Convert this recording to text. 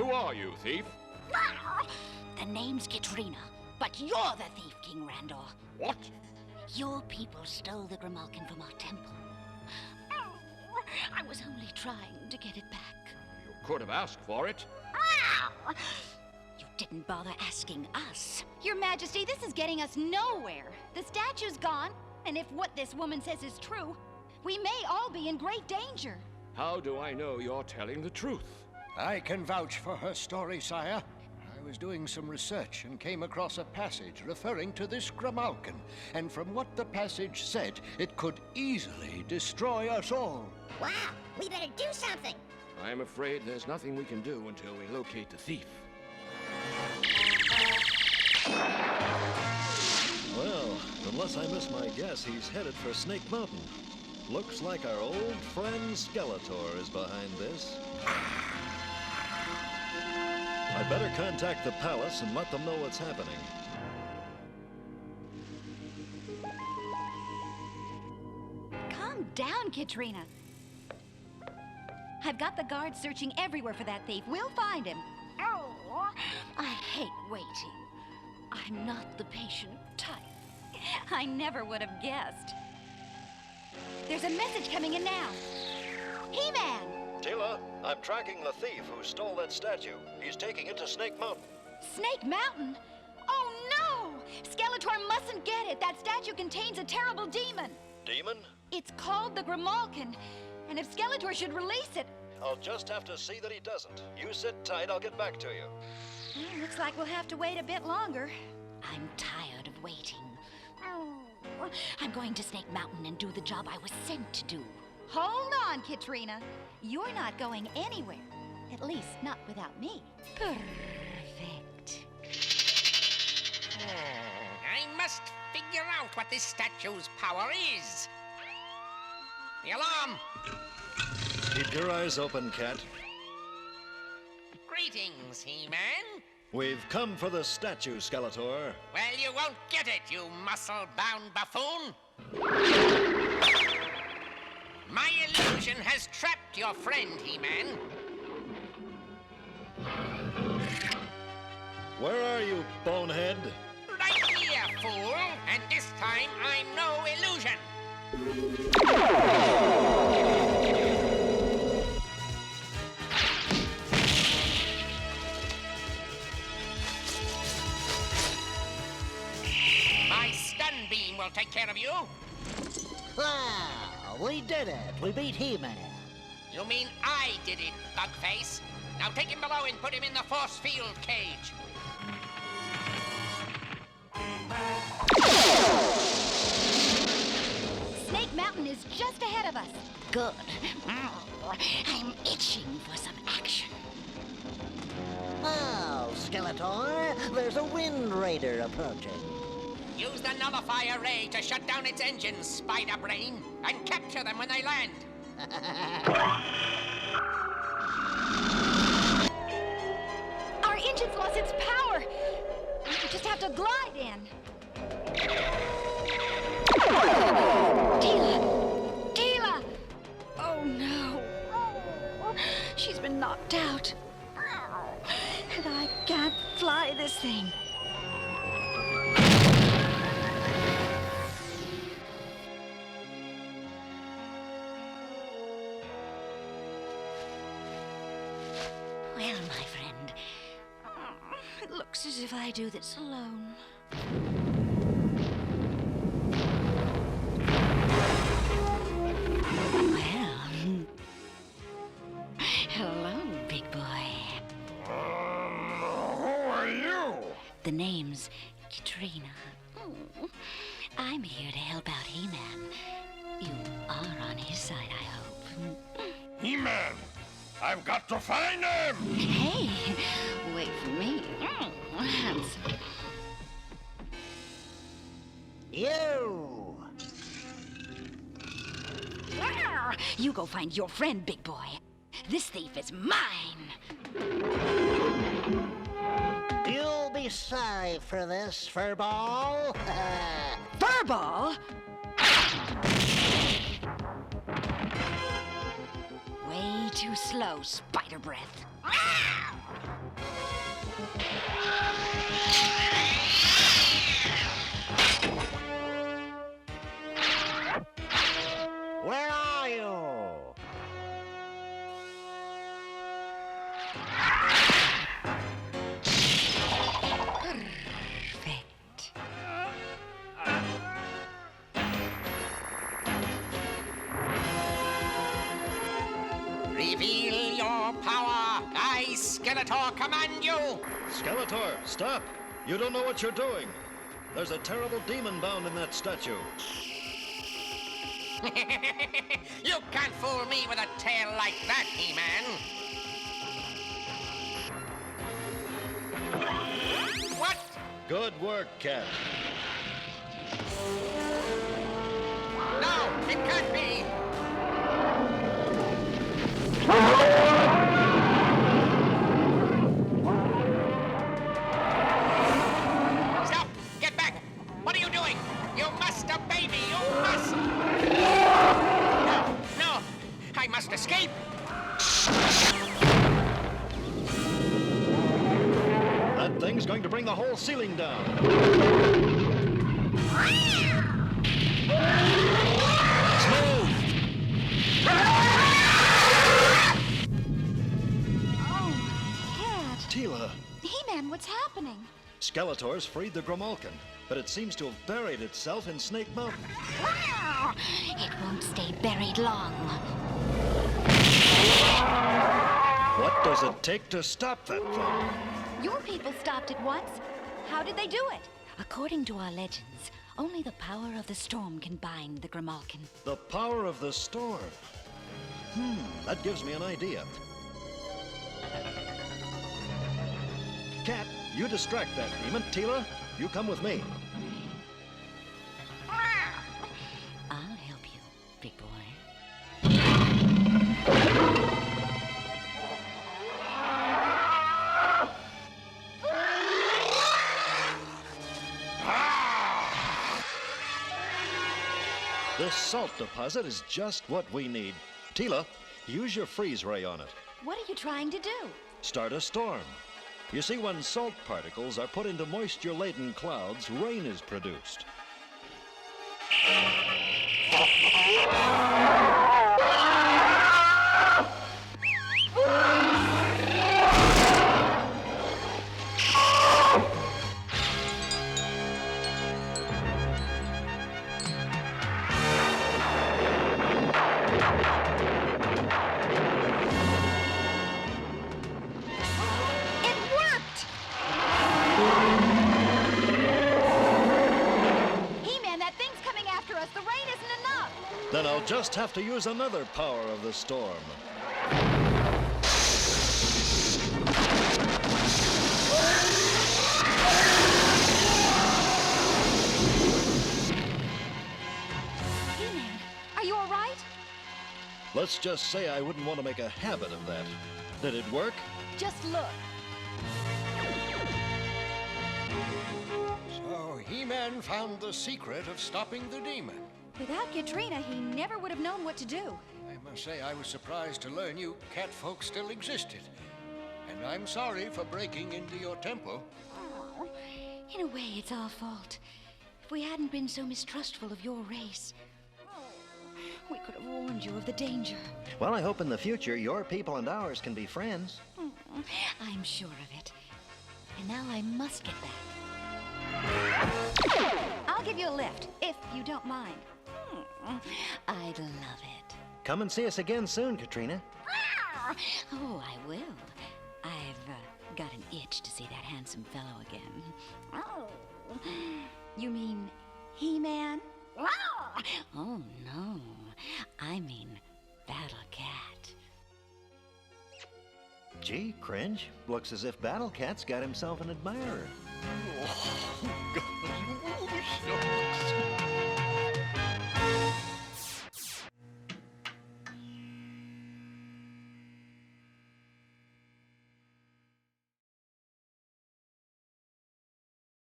Who are you, thief? The name's Katrina, but you're the thief, King Randor. What? Your people stole the Grimalkin from our temple. I was only trying to get it back. You could have asked for it. You didn't bother asking us. Your Majesty, this is getting us nowhere. The statue's gone, and if what this woman says is true, we may all be in great danger. How do I know you're telling the truth? I can vouch for her story, sire. I was doing some research and came across a passage referring to this Grimalkin, and from what the passage said, it could easily destroy us all. Wow, we better do something. I'm afraid there's nothing we can do until we locate the thief. Well, unless I miss my guess, he's headed for Snake Mountain. Looks like our old friend Skeletor is behind this. I better contact the palace and let them know what's happening. Calm down, Katrina. I've got the guards searching everywhere for that thief. We'll find him. Oh, I hate waiting. I'm not the patient type. I never would have guessed. There's a message coming in now. He-Man! Tila, I'm tracking the thief who stole that statue. He's taking it to Snake Mountain. Snake Mountain? Oh no! Skeletor mustn't get it. That statue contains a terrible demon. Demon? It's called the Grimalkin. And if Skeletor should release it... I'll just have to see that he doesn't. You sit tight, I'll get back to you. Well, looks like we'll have to wait a bit longer. I'm tired of waiting. I'm going to Snake Mountain and do the job I was sent to do. Hold on, Katrina. You're not going anywhere. At least not without me. Perfect. I must figure out what this statue's power is. The alarm! Keep your eyes open, Cat. Greetings, He-Man. We've come for the statue, Skeletor. Well, you won't get it, you muscle-bound buffoon. My illusion has trapped your friend, He-Man. Where are you, bonehead? Right here, fool. And this time, I'm no illusion. My stun beam will take care of you. Wow, we did it. We beat He-Man. You mean I did it, Bugface? Now take him below and put him in the force field cage. Snake Mountain is just ahead of us. Good. I'm itching for some action. Oh, Skeletor, there's a Wind Raider approaching. Use the nullifier ray to shut down its engines, Spider Brain, and capture them when they land. Our engine's lost its power. We just have to glide in. Tila! Tila! Oh no. She's been knocked out. And I can't fly this thing. Well, my friend, it looks as if I do this alone. Well, hello, big boy. Who are you? The name's Katrina. I'm here to help out He-Man. You are on his side, I hope. He-Man! I've got to find him! Hey, wait for me. Handsome. You! You go find your friend, big boy. This thief is mine. You'll be sorry for this, Furball. Furball? Way too slow, spider breath. Perfect. Reveal your power. I, Skeletor, command you. Skeletor, stop! You don't know what you're doing. There's a terrible demon bound in that statue. You can't fool me with a tale like that, He-Man. What? Good work, Cat. No, it can't be. Stop! Get back! What are you doing? You must obey me! You must! No! I must escape! That thing's going to bring the whole ceiling down. Smooth! Oh, Cat. Tila, He-Man, what's happening? Skeletor's freed the Grimalkin, but it seems to have buried itself in Snake Mountain. It won't stay buried long. What does it take to stop that thing? Your people stopped it once. How did they do it? According to our legends, only the power of the storm can bind the Grimalkin. The power of the storm. That gives me an idea. Cat, you distract that demon. Tila, you come with me. I'll help you, big boy. This salt deposit is just what we need. Tila, use your freeze ray on it. What are you trying to do? Start a storm. You see, when salt particles are put into moisture-laden clouds, rain is produced. It worked! He-Man, that thing's coming after us. The rain isn't enough. Then I'll just have to use another power of the storm. He-Man, are you all right? Let's just say I wouldn't want to make a habit of that. Did it work? Just look. So He-Man found the secret of stopping the demon. Without Katrina, he never would have known what to do. I must say I was surprised to learn you cat folk still existed. And I'm sorry for breaking into your temple. Oh, in a way, it's our fault. If we hadn't been so mistrustful of your race, we could have warned you of the danger. Well, I hope in the future your people and ours can be friends. I'm sure of it. And now I must get back. I'll give you a lift, if you don't mind. I'd love it. Come and see us again soon, Katrina. Oh, I will. I've got an itch to see that handsome fellow again. Oh. You mean He-Man? Oh, no. I mean Battle Cat. Gee, Cringe. Looks as if Battle Cat's got himself an admirer. Oh, God.